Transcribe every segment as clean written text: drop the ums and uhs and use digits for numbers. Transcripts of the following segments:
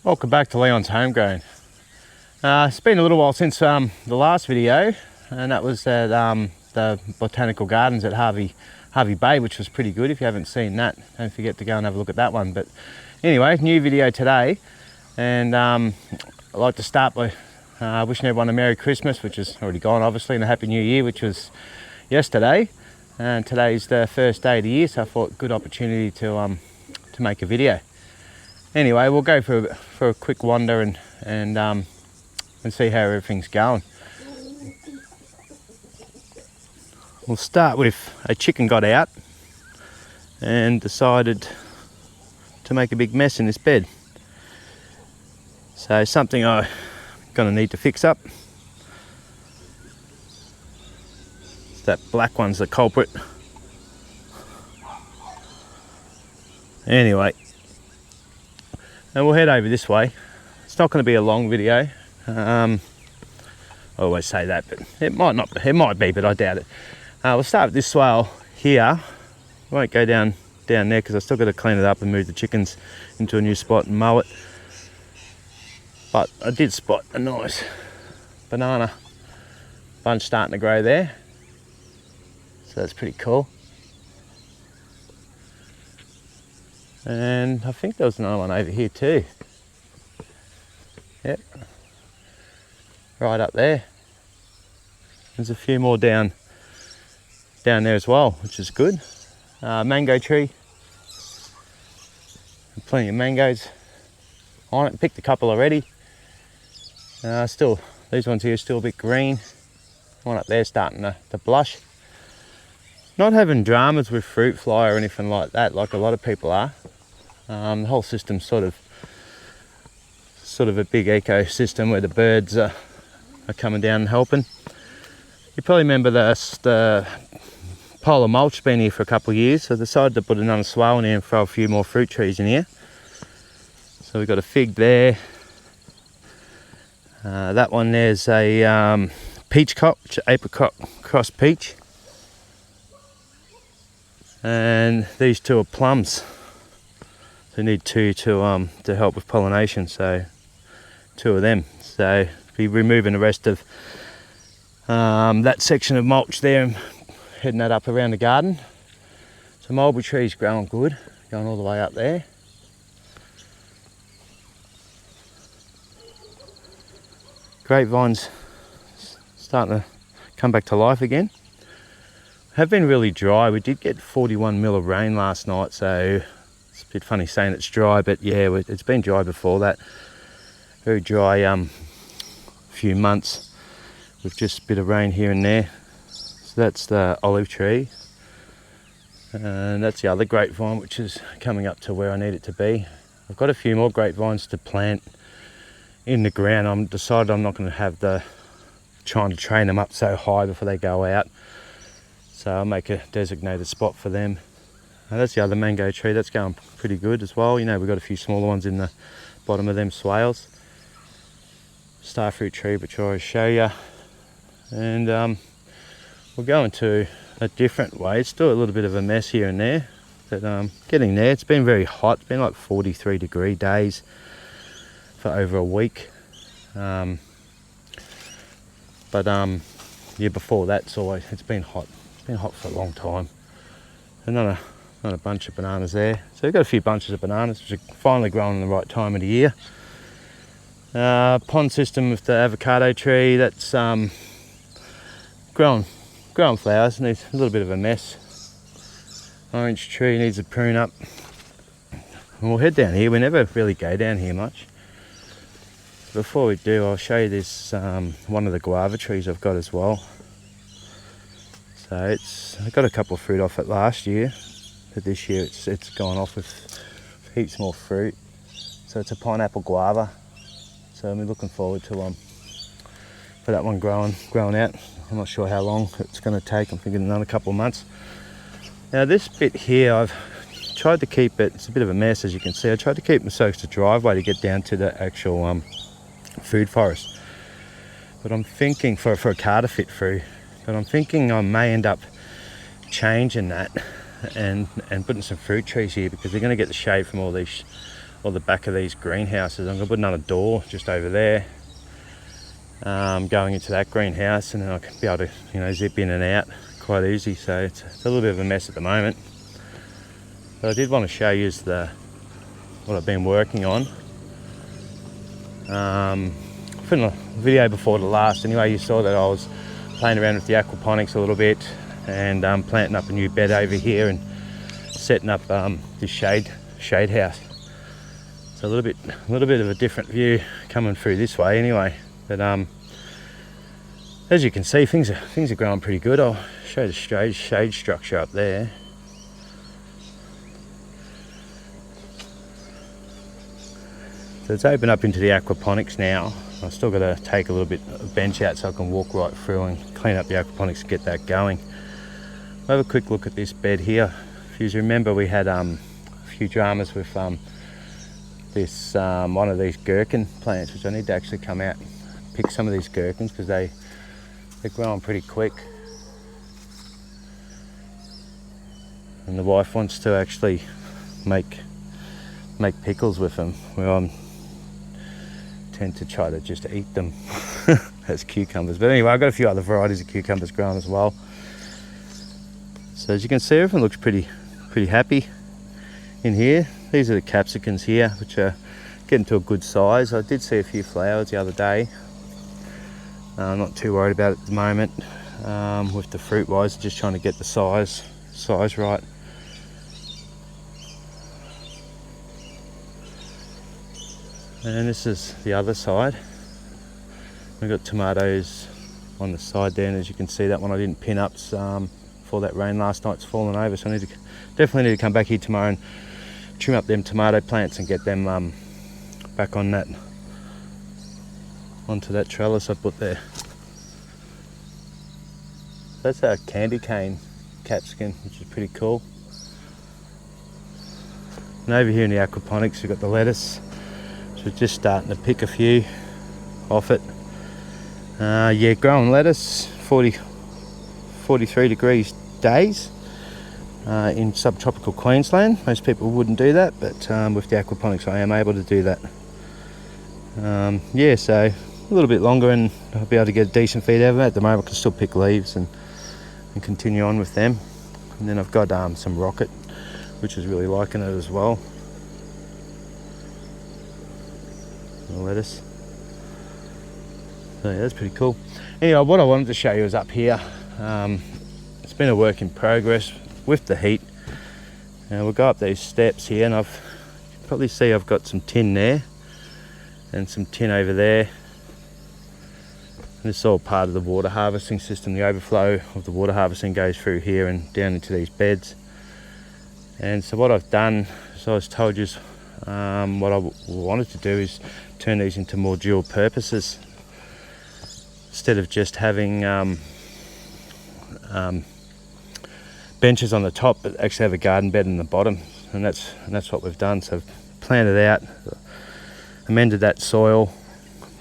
Welcome back to Leon's Homegrown. It's been a little while since the last video, and that was at the Botanical Gardens at Harvey Bay, which was pretty good. If you haven't seen that, don't forget to go and have a look at that one. But anyway, new video today, and I'd like to start by wishing everyone a Merry Christmas, which is already gone obviously, and a Happy New Year, which was yesterday. And today's the first day of the year, so I thought good opportunity to make a video. Anyway, we'll go for a quick wander and see how everything's going. We'll start with a chicken got out and decided to make a big mess in this bed. So something I'm gonna need to fix up. That black one's the culprit. Anyway, and we'll head over this way. It's not going to be a long video. I always say that, but it might not. It might be, but I doubt it. We'll start with this swale here. I won't go down there because I still got to clean it up and move the chickens into a new spot and mow it. But I did spot a nice banana bunch starting to grow there, so that's pretty cool. And I think there was another one over here too. Yep, right up there. There's a few more down there as well, which is good. Mango tree, plenty of mangoes on it. Picked a couple already. Still, these ones here are still a bit green. One up there starting to blush. Not having dramas with fruit fly or anything like that, like a lot of people are. The whole system's sort of a big ecosystem where the birds are coming down and helping. You probably remember the polar mulch been here for a couple of years, so I decided to put another swale in here and throw a few more fruit trees in here. So we've got a fig there. That one there's a peach crop, which is apricot cross peach. And these two are plums. So need two to help with pollination, so two of them. So be removing the rest of that section of mulch there and heading that up around the garden. So mulberry trees growing good, going all the way up there. Grapevines starting to come back to life again. Have been really dry. We did get 41 mil of rain last night, so it's a bit funny saying it's dry, but yeah, it's been dry before that. Very dry few months with just a bit of rain here and there. So that's the olive tree, and that's the other grapevine, which is coming up to where I need it to be. I've got a few more grapevines to plant in the ground. I'm decided I'm not going to have trying to train them up so high before they go out. So I'll make a designated spot for them. That's the other mango tree, that's going pretty good as well. You know, we've got a few smaller ones in the bottom of them swales. Starfruit tree, which I always show you. And we're going to a different way. It's still a little bit of a mess here and there, but getting there. It's been very hot. It's been like 43-degree days for over a week. But yeah, before that, it's been hot. It's been hot for a long time. Another bunch of bananas there. So we've got a few bunches of bananas, which are finally growing in the right time of the year. Pond system with the avocado tree, that's growing flowers, needs a little bit of a mess. Orange tree needs a prune up. And we'll head down here. We never really go down here much. Before we do, I'll show you this one of the guava trees I've got as well. So I got a couple of fruit off it last year, but this year it's gone off with heaps more fruit. So it's a pineapple guava. So I'm looking forward to for that one growing out. I'm not sure how long it's going to take. I'm thinking another couple of months. Now this bit here, I've tried to keep it. It's a bit of a mess, as you can see. I tried to keep it so it's a driveway to get down to the actual food forest. But I'm thinking for a car to fit through. But I'm thinking I may end up changing that and putting some fruit trees here, because they're going to get the shade from all or the back of these greenhouses. I'm going to put another door just over there, going into that greenhouse, and then I can be able to, zip in and out quite easy. So it's a little bit of a mess at the moment. But I did want to show you what I've been working on. In the video before the last, anyway, you saw that I was playing around with the aquaponics a little bit, and planting up a new bed over here and setting up this shade house. So a little bit of a different view coming through this way anyway. But as you can see, things are growing pretty good. I'll show the shade structure up there. So it's open up into the aquaponics now. I've still got to take a little bit of bench out so I can walk right through and clean up the aquaponics to get that going. We'll have a quick look at this bed here. If you remember, we had a few dramas with this one of these gherkin plants, which I need to actually come out and pick some of these gherkins because they're growing pretty quick. And the wife wants to actually make pickles with them, where I tend to try to just eat them as cucumbers. But anyway, I've got a few other varieties of cucumbers growing as well. So as you can see, everything looks pretty happy in here. These are the capsicums here, which are getting to a good size. I did see a few flowers the other day. I'm not too worried about it at the moment. With the fruit wise, just trying to get the size right. And this is the other side. We've got tomatoes on the side there, and as you can see, that one I didn't pin up for that rain last night's fallen over, so I definitely need to come back here tomorrow and trim up them tomato plants and get them back on onto that trellis I put there. That's our candy cane capsicum, which is pretty cool. And over here in the aquaponics, we've got the lettuce. So we're just starting to pick a few off it. Yeah, growing lettuce, 43 degrees days in subtropical Queensland. Most people wouldn't do that, but with the aquaponics I am able to do that. Yeah, so a little bit longer and I'll be able to get a decent feed out of it. At the moment I can still pick leaves and continue on with them. And then I've got some rocket, which is really liking it as well. The lettuce. So yeah, that's pretty cool. Anyway, what I wanted to show you is up here. It's been a work in progress with the heat. Now we'll go up these steps here, and you can probably see I've got some tin there and some tin over there. And this is all part of the water harvesting system. The overflow of the water harvesting goes through here and down into these beds. And so what I've done, so I was told you, what I wanted to do is turn these into more dual purposes. Instead of just having benches on the top, but actually have a garden bed in the bottom, and that's what we've done. So I've planted out, amended that soil,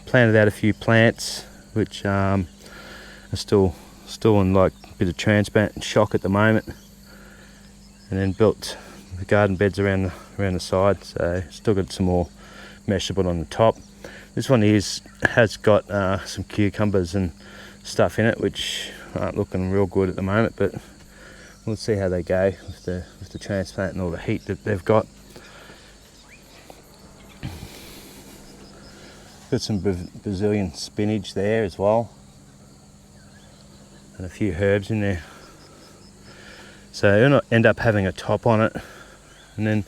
planted out a few plants which are still in like a bit of transplant shock at the moment, and then built the garden beds around the side. So still got some more mesh to put on the top. This one has got some cucumbers and stuff in it, which aren't looking real good at the moment, but we'll see how they go with the transplant and all the heat that they've got. Got some Brazilian spinach there as well, and a few herbs in there. So you're going to end up having a top on it, and then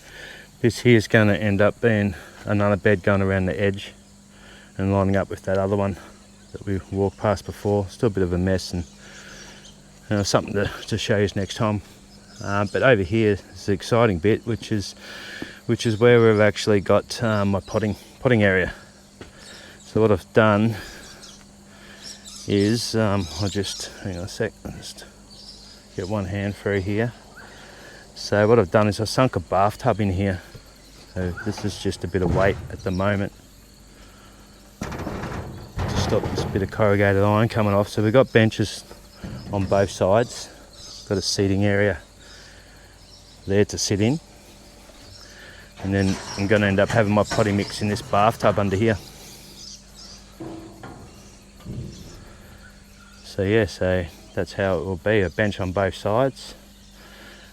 this here is going to end up being another bed going around the edge and lining up with that other one that we walked past before. Still a bit of a mess, and something to show you next time. But over here is the exciting bit, which is where we've actually got my potting area. So what I've done is I'll just hang on a sec. I'll just get one hand through here. So what I've done is I sunk a bathtub in here. So this is just a bit of weight at the moment to stop this bit of corrugated iron coming off. So we've got benches on both sides. Got a seating area there to sit in. And then I'm going to end up having my potting mix in this bathtub under here. So yeah, so that's how it will be, a bench on both sides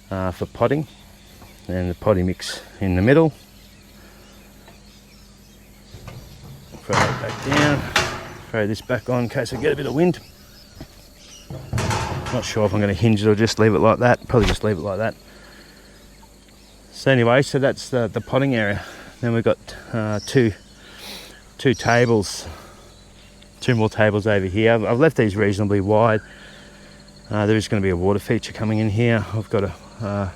for potting, and the potting mix in the middle. Throw it back down, throw this back on in case I get a bit of wind. Not sure if I'm going to hinge it or just leave it like that, probably just leave it like that. So anyway, so that's the potting area. Then we've got two tables, two more tables over here. I've left these reasonably wide. There is going to be a water feature coming in here. I've got a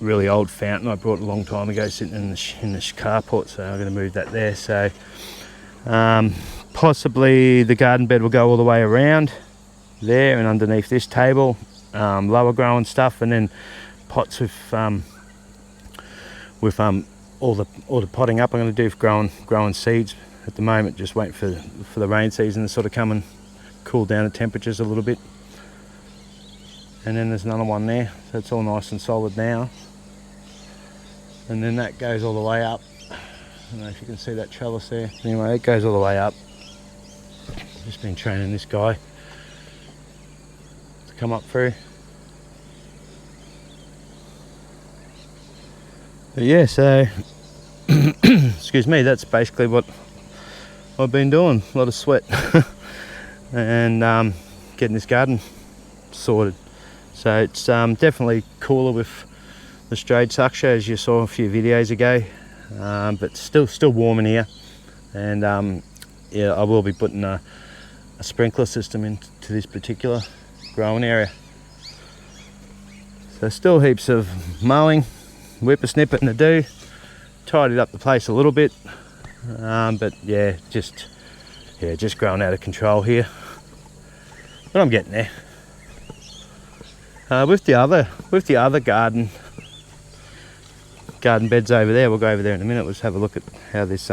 really old fountain I brought a long time ago sitting in the carport, so I'm going to move that there. So possibly the garden bed will go all the way around there and underneath this table, lower growing stuff, and then pots with all the potting up I'm going to do for growing seeds. At the moment, just waiting for the rain season to sort of come and cool down the temperatures a little bit. And then there's another one there, so it's all nice and solid now. And then that goes all the way up. I don't know if you can see that trellis there. Anyway, it goes all the way up. Just been training this guy to come up through. But yeah, so excuse me, that's basically what I've been doing. A lot of sweat and getting this garden sorted. So it's definitely cooler with the straight suction, as you saw a few videos ago, but still warm in here. And yeah, I will be putting a sprinkler system into this particular growing area. So still heaps of mowing, whippersnipping to do, tidied up the place a little bit, but yeah, just growing out of control here. But I'm getting there. With the other garden beds over there, we'll go over there in a minute. Let's have a look at how this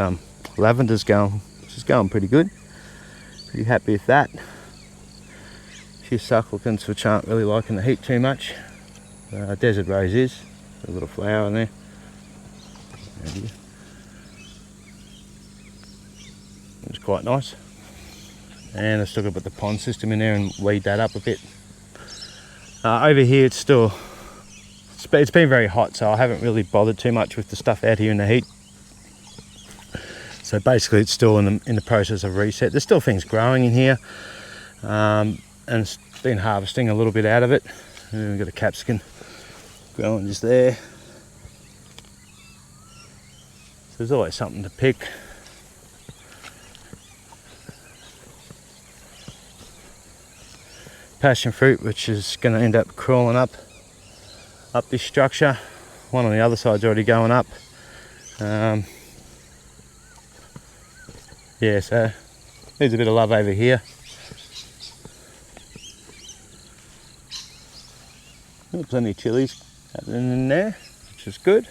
lavender's going. This is going pretty good. Pretty happy with that. A few succulents which aren't really liking the heat too much. Desert rose is. A little flower in there. It's quite nice. And I've still got to put the pond system in there and weed that up a bit. Over here it's been very hot, so I haven't really bothered too much with the stuff out here in the heat. So basically it's still in the process of reset. There's still things growing in here, and it's been harvesting a little bit out of it. And then we've got a capsicum growing just there. So there's always something to pick. Passion fruit, which is going to end up crawling up this structure. One on the other side's already going up. Yeah, so needs a bit of love over here. Plenty of chilies happening in there, which is good.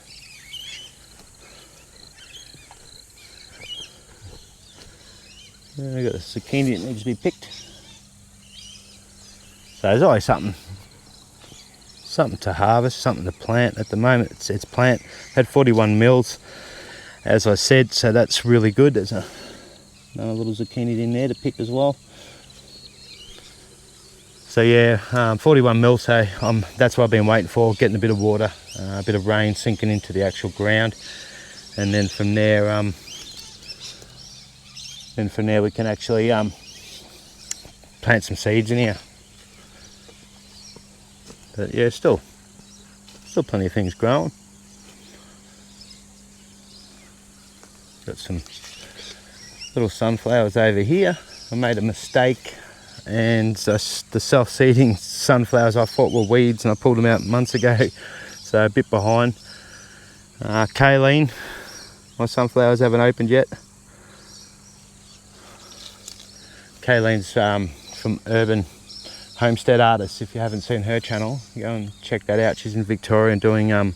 We've got a zucchini that needs to be picked. So there's always something to harvest, something to plant. At the moment it's plant. Had 41 mils, as I said, so that's really good. There's another little zucchini in there to pick as well. So yeah, 41 mils, so that's what I've been waiting for, getting a bit of water, a bit of rain sinking into the actual ground. And then from there we can actually plant some seeds in here. But yeah, still plenty of things growing. Got some little sunflowers over here. I made a mistake, and the self-seeding sunflowers I thought were weeds, and I pulled them out months ago, so a bit behind. Kaleen, my sunflowers haven't opened yet. Kayleen's from Urban Homestead Artists. If you haven't seen her channel, go and check that out. She's in Victoria and doing a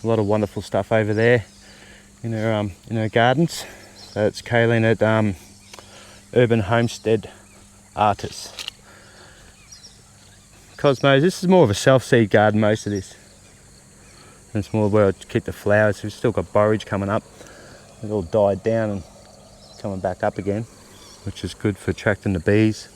lot of wonderful stuff over there in her gardens. So it's Kayleen at Urban Homestead Artists. Cosmos, this is more of a self-seed garden, most of this. And it's more where I keep the flowers. We've still got borage coming up. It all died down and coming back up again, which is good for attracting the bees.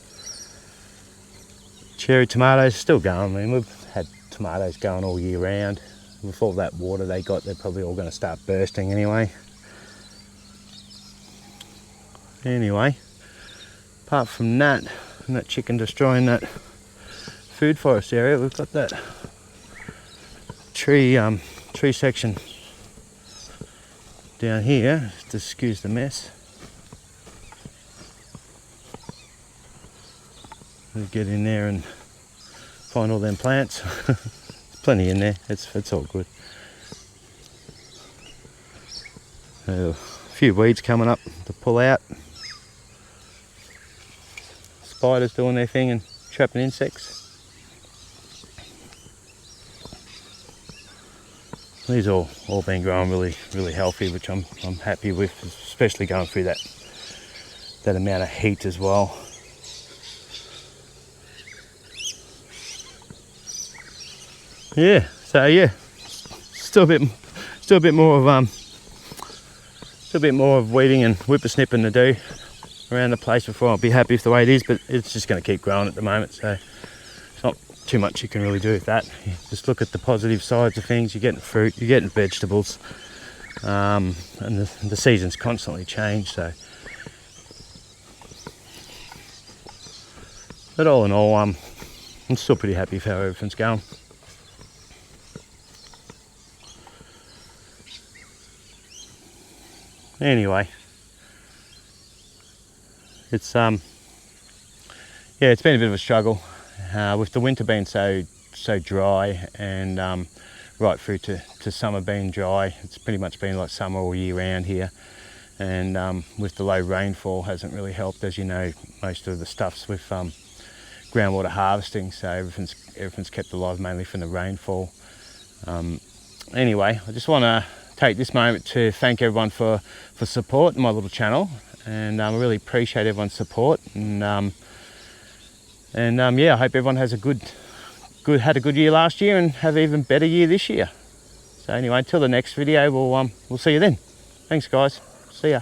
Cherry tomatoes still going. I mean, we've had tomatoes going all year round. With all that water they got, they're probably all going to start bursting anyway. Anyway, apart from that, and that chicken destroying that food forest area, we've got that tree section down here. Just excuse the mess. We'll get in there and find all them plants. There's plenty in there. It's all good. A few weeds coming up to pull out. Spiders doing their thing and trapping insects. These all been growing really healthy, which I'm happy with, especially going through that amount of heat as well. Yeah, so yeah, still a bit more of weeding and whippersnipping to do around the place before I'll be happy with the way it is, but it's just going to keep growing at the moment, so it's not too much you can really do with that. You just look at the positive sides of things. You're getting fruit, you're getting vegetables, and the seasons constantly change, so. But all in all, I'm still pretty happy with how everything's going. Anyway, it's yeah, it's been a bit of a struggle with the winter being so dry, and right through to summer being dry. It's pretty much been like summer all year round here, and with the low rainfall hasn't really helped. As you know, most of the stuff's with groundwater harvesting, so everything's kept alive mainly from the rainfall. Anyway, I just want to take this moment to thank everyone for support in my little channel, and I really appreciate everyone's support, and yeah, I hope everyone has had a good year last year and have an even better year this year. So anyway, until the next video, we'll see you then. Thanks guys, see ya.